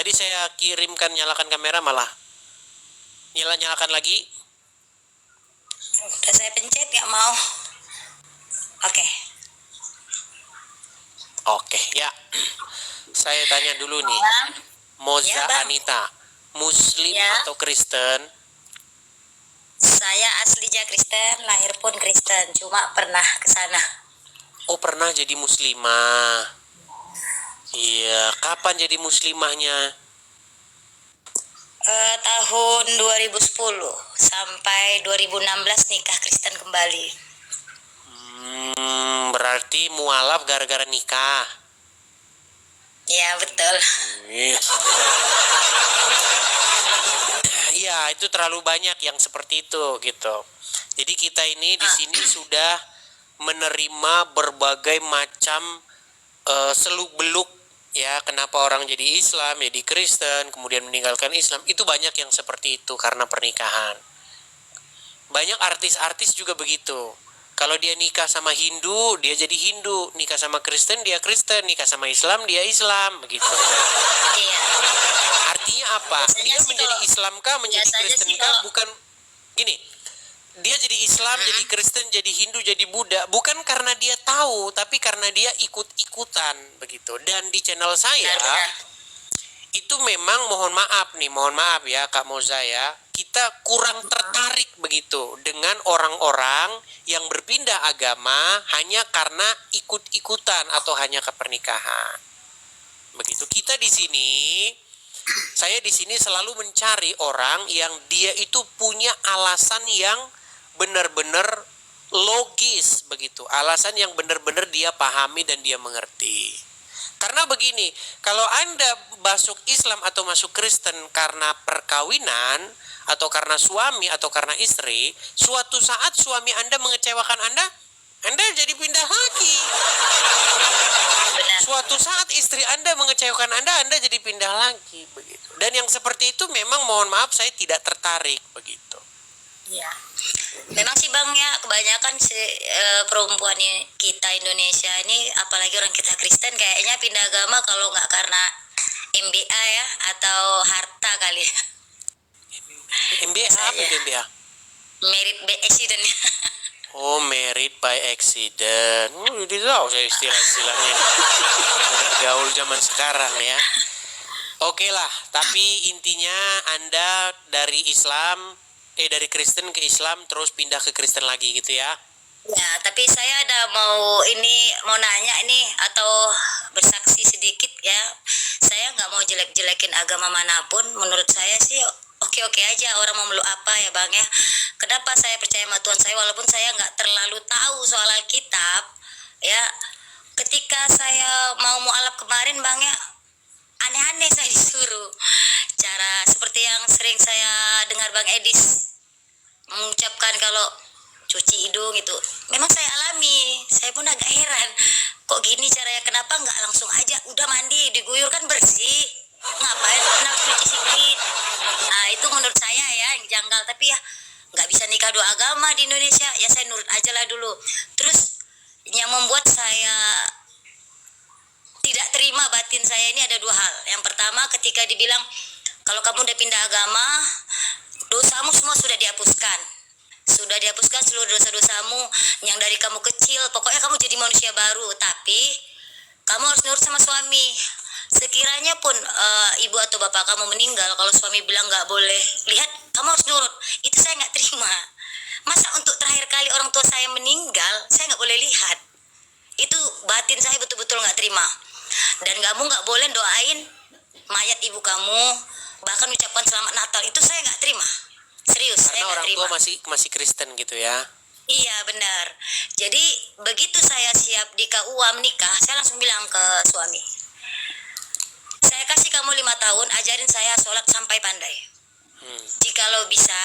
Tadi saya kirimkan nyalakan kamera malah nyalakan lagi. Udah saya pencet nggak mau. Oke, ya. Saya tanya dulu nih. Moza Ya, Bang. Anita, Muslim Ya. atau Kristen? Saya aslinya Kristen, lahir pun Kristen, cuma pernah ke sana. Oh, pernah jadi muslimah. Iya, kapan jadi muslimahnya? Tahun 2010 sampai 2016 nikah Kristen kembali. Berarti mualaf gara-gara nikah. Ya, betul. Iya, itu terlalu banyak yang seperti itu gitu. Jadi kita ini di sini sudah menerima berbagai macam seluk-beluk ya, kenapa orang jadi Islam, jadi Kristen, kemudian meninggalkan Islam. Itu banyak yang seperti itu karena pernikahan. Banyak artis-artis juga begitu. Kalau dia nikah sama Hindu, dia jadi Hindu. Nikah sama Kristen, dia Kristen. Nikah sama Islam, dia Islam. Begitu. Iya. Artinya apa? Dia menjadi Islam kah, menjadi Kristen kah? Bukan gini. Dia jadi Islam, jadi Kristen, jadi Hindu, jadi Buddha. Bukan karena dia tahu, tapi karena dia ikut-ikutan. Begitu. Dan di channel saya, itu memang mohon maaf ya Kak Moza ya, kita kurang tertarik begitu dengan orang-orang yang berpindah agama hanya karena ikut-ikutan atau hanya ke pernikahan. Begitu. Kita di sini, saya di sini selalu mencari orang yang dia itu punya alasan yang benar-benar logis begitu, alasan yang benar-benar dia pahami dan dia mengerti. Karena begini, kalau Anda masuk Islam atau masuk Kristen karena perkawinan atau karena suami atau karena istri, suatu saat suami Anda mengecewakan Anda jadi pindah lagi. Suatu saat istri Anda mengecewakan Anda jadi pindah lagi begitu. Dan yang seperti itu memang mohon maaf saya tidak tertarik begitu. Ya, memang sih Bang ya, kebanyakan perempuan kita Indonesia ini, apalagi orang kita Kristen, kayaknya pindah agama kalau nggak karena MBA ya, atau harta kali ya. MBA apa MBA? Merit by accident. Oh, merit by accident. Jadi tahu saya istilah-istilahnya. Gaul zaman sekarang ya. Oke lah, tapi intinya Anda dari dari Kristen ke Islam terus pindah ke Kristen lagi gitu ya? Ya, tapi saya ada mau nanya ini atau bersaksi sedikit ya. Saya nggak mau jelek-jelekin agama manapun. Menurut saya sih oke-oke aja orang mau meluk apa ya Bang ya. Kenapa saya percaya sama Tuhan saya walaupun saya nggak terlalu tahu soal Alkitab ya. Ketika saya mau mualaf kemarin Bang ya, aneh-aneh saya disuruh. Cara seperti yang sering saya dengar Bang Edis mengucapkan kalau cuci hidung itu. Memang saya alami, saya pun agak heran. Kok gini caranya, kenapa nggak langsung aja udah mandi, diguyur kan bersih. Ngapain harus cuci sedikit? Nah itu menurut saya ya yang janggal. Tapi ya nggak bisa nikah dua agama di Indonesia. Ya saya nurut aja lah dulu. Terus yang membuat saya tidak terima batin saya ini ada dua hal. Yang pertama ketika dibilang kalau kamu udah pindah agama, dosamu semua sudah dihapuskan. Sudah dihapuskan seluruh dosa-dosamu yang dari kamu kecil. Pokoknya kamu jadi manusia baru. Tapi kamu harus nurut sama suami. Sekiranya pun ibu atau bapak kamu meninggal, kalau suami bilang nggak boleh lihat, kamu harus nurut. Itu saya nggak terima. Masa untuk terakhir kali orang tua saya meninggal, saya nggak boleh lihat. Itu batin saya betul-betul nggak terima. Dan kamu nggak boleh doain mayat ibu kamu, bahkan ucapkan selamat Natal. Itu saya nggak terima. Serius, karena saya orang terima. tua masih Kristen gitu ya. Iya benar. Jadi begitu saya siap di KUA menikah, saya langsung bilang ke suami, saya kasih kamu 5 tahun, ajarin saya sholat sampai pandai. Jikalau bisa,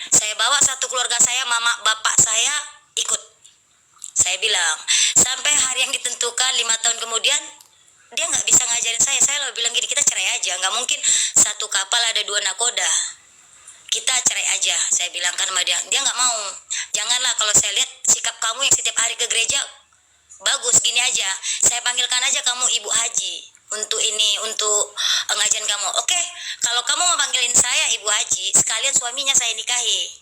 saya bawa satu keluarga saya, mama bapak saya ikut. Saya bilang sampai hari yang ditentukan 5 tahun kemudian dia nggak bisa ngajarin saya lalu bilang gini, kita cerai aja, nggak mungkin satu kapal ada 2 nakoda, kita cerai aja. Saya bilang kan sama dia nggak mau. Janganlah, kalau saya lihat sikap kamu yang setiap hari ke gereja bagus, gini aja, saya panggilkan aja kamu ibu haji untuk ngajarin kamu. kalau kamu mau panggilin saya Ibu Haji, sekalian suaminya saya nikahi.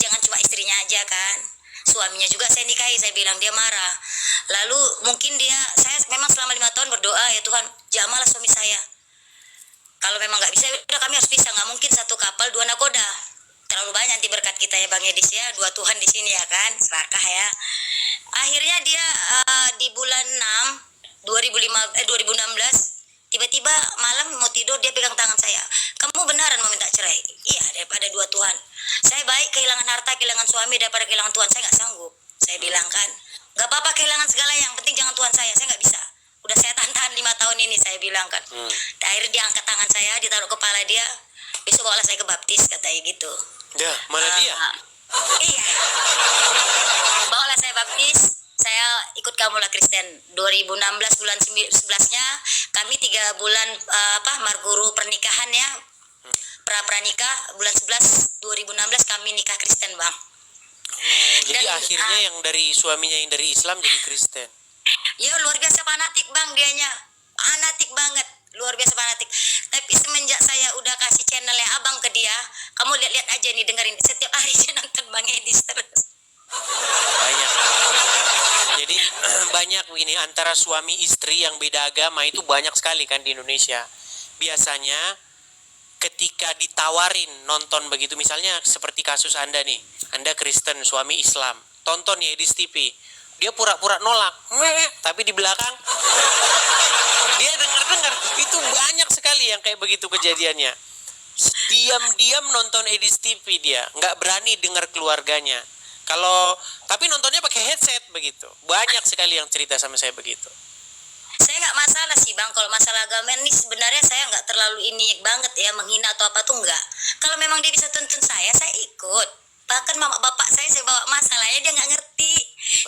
Jangan cuma istrinya aja kan. Suaminya juga saya nikahi, saya bilang. Dia marah. Lalu mungkin saya memang selama 5 tahun berdoa, ya Tuhan, jamalah suami saya. Kalau memang nggak bisa, udah kami harus pisah. Nggak mungkin satu kapal 2 nakoda. Terlalu banyak nanti berkat kita ya Bang Edis ya. 2 Tuhan di sini ya kan, serakah ya. Akhirnya dia di bulan 6 2016 tiba-tiba malam mau tidur dia pegang tangan saya. Kamu benaran mau minta cerai? Iya, daripada 2 Tuhan. Saya baik kehilangan harta, kehilangan suami daripada kehilangan Tuhan. Saya nggak sanggup. Saya bilang kan, nggak apa-apa kehilangan segala, yang penting jangan Tuhan saya nggak bisa. Udah saya tahan 5 tahun ini, saya bilang kan. Akhirnya dia angkat tangan saya, ditaruh kepala dia. Besok bawalah saya ke baptis, katanya gitu. Ya, malah dia. Iya. Bawalah saya baptis. Saya ikut Kamulah Kristen 2016 bulan 11-nya kami 3 bulan marguru pernikahan ya, pranikah bulan 11 2016 kami nikah Kristen Bang. Jadi akhirnya yang dari suaminya yang dari Islam jadi Kristen. Ya luar biasa fanatik Bang dianya, fanatik banget, luar biasa fanatik. Tapi semenjak saya udah kasih channelnya Abang ke dia, kamu lihat-lihat aja nih, dengerin setiap hari dia nonton Bang Edis terus. Banyak. Jadi banyak ini antara suami istri yang beda agama itu banyak sekali kan di Indonesia. Biasanya ketika ditawarin nonton begitu, misalnya seperti kasus Anda nih, Anda Kristen, suami Islam, tonton ya di TV. Dia pura-pura nolak, tapi di belakang dia dengar-dengar. Itu banyak sekali yang kayak begitu kejadiannya. Diam-diam nonton Edis TV dia, nggak berani dengar keluarganya. Tapi nontonnya pakai headset begitu. Banyak sekali yang cerita sama saya begitu. Saya nggak masalah sih Bang, kalau masalah agama ini sebenarnya saya nggak terlalu ini banget ya, menghina atau apa tuh nggak. Kalau memang dia bisa tuntun saya ikut. Bahkan mama bapak saya bawa masalahnya dia nggak ngerti.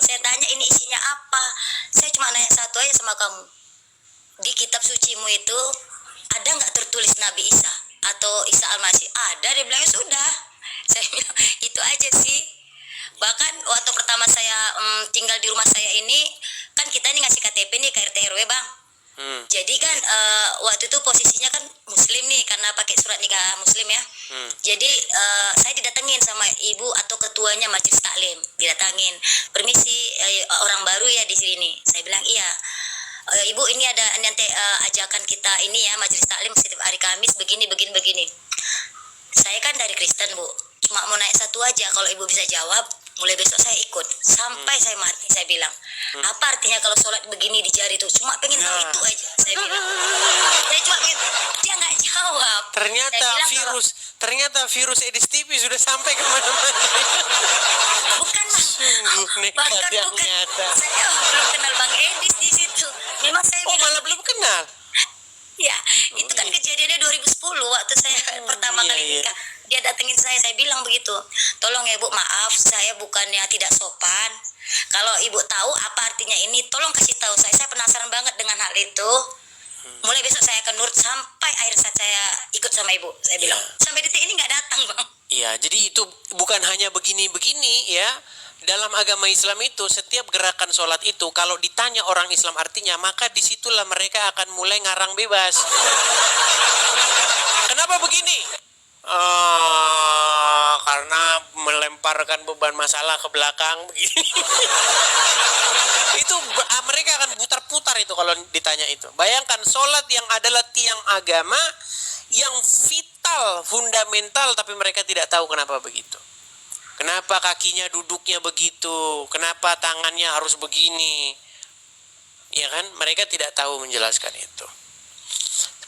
Saya tanya ini isinya apa. Saya cuma nanya satu aja sama kamu. Di kitab sucimu itu ada nggak tertulis Nabi Isa atau Isa Al-Masih? Ada, dia bilang ya sudah. Saya bilang itu aja sih. Bahkan waktu pertama saya tinggal di rumah saya ini, kan kita ini ngasih KTP nih ke RT RW Bang. Jadi kan waktu itu posisinya kan muslim nih, karena pakai surat nikah muslim ya. Jadi saya didatengin sama ibu atau ketuanya majelis taklim, didatangin. Permisi, orang baru ya di sini. Saya bilang iya. Ibu ini ada nanti ajakan kita ini ya, majelis taklim setiap hari Kamis begini. Saya kan dari Kristen Bu, cuma mau naik satu aja, kalau ibu bisa jawab mulai besok saya ikut sampai saya mati. Saya bilang apa artinya kalau sholat begini di jari itu, cuma pengen tahu itu aja. Saya bilang saya cuma pengen, dia nggak jawab. Ternyata virus Edis TV sudah sampai kemana-mana. Bukan Bang, bahkan bukan nyata. saya belum kenal Bang Edis di situ. Memang saya bilang malah belum kenal. ya, itu kan kejadiannya 2010 waktu saya pertama kali nikah. Dia datengin saya bilang begitu. Tolong ya Bu, maaf saya bukannya tidak sopan. Kalau Ibu tahu apa artinya ini, tolong kasih tahu saya. Saya penasaran banget dengan hal itu. Mulai besok saya akan nurut sampai akhir saat saya ikut sama Ibu. Saya bilang, sampai detik ini nggak datang Bang. Iya, jadi itu bukan hanya begini-begini ya. Dalam agama Islam itu setiap gerakan sholat itu kalau ditanya orang Islam artinya, maka disitulah mereka akan mulai ngarang bebas. Kenapa begini? Karena melemparkan beban masalah ke belakang begini. Itu mereka akan putar-putar itu kalau ditanya itu. Bayangkan sholat yang adalah tiang agama yang vital, fundamental, tapi mereka tidak tahu kenapa begitu. Kenapa kakinya duduknya begitu? Kenapa tangannya harus begini? Ya kan, mereka tidak tahu menjelaskan itu.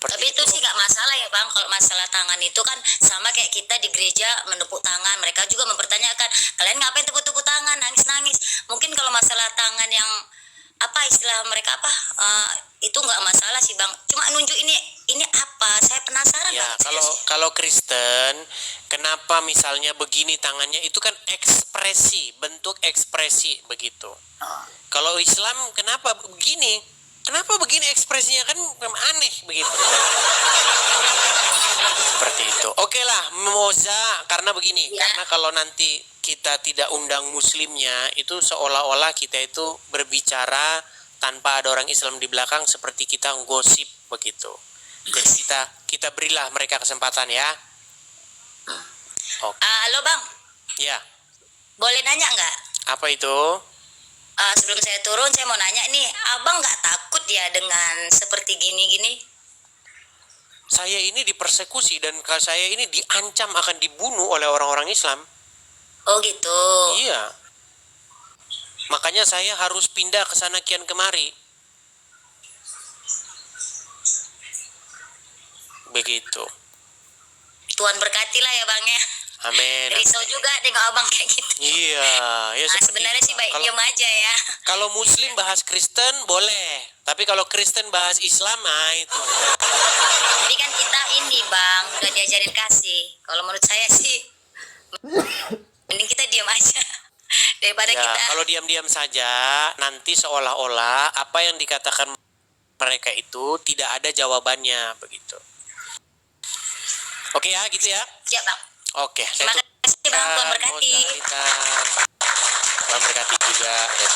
Tapi itu sih nggak masalah ya Bang. Kalau masalah tangan itu kan sama kayak kita di gereja menepuk tangan. Mereka juga mempertanyakan, kalian ngapain tepuk-tepuk tangan, nangis-nangis. Mungkin kalau masalah tangan yang apa istilah mereka itu nggak masalah sih Bang. Cuma nunjuk ini apa? Saya penasaran. Ya, Bang. kalau Kristen, kenapa misalnya begini tangannya, itu kan ekspresi, bentuk ekspresi begitu. Kalau Islam kenapa begini? Kenapa begini ekspresinya, kan aneh begitu. Seperti itu. Oke lah, Moza, karena begini, karena kalau nanti kita tidak undang muslimnya, itu seolah-olah kita itu berbicara tanpa ada orang Islam di belakang, seperti kita gosip begitu. Jadi kita berilah mereka kesempatan ya. Oke. Halo Bang, Ya, boleh nanya nggak? apa itu? Sebelum saya turun, saya mau nanya nih, Abang nggak takut ya dengan seperti gini-gini? Saya ini dipersekusi dan saya ini diancam akan dibunuh oleh orang-orang Islam. Oh gitu. Iya. Makanya saya harus pindah ke sana kian kemari. Begitu. Tuhan berkatilah ya Bang ya. Amin. Risau juga tengok Abang kayak gitu. Iya, ya seperti Sebenarnya itu. sih baik Kalau- diam aja ya. Kalau Muslim bahas Kristen boleh, tapi kalau Kristen bahas Islam, nah itu. Tapi kan kita ini Bang, udah diajarin kasih. Kalau menurut saya sih, mending kita diam aja. Daripada Ya, kita. kalau diam-diam saja, nanti seolah-olah apa yang dikatakan mereka itu tidak ada jawabannya, begitu. Oke ya, gitu ya. Ya Bang. Oke. Terima kasih Bang, Tuhan berkati. Tuhan berkati juga. Ya,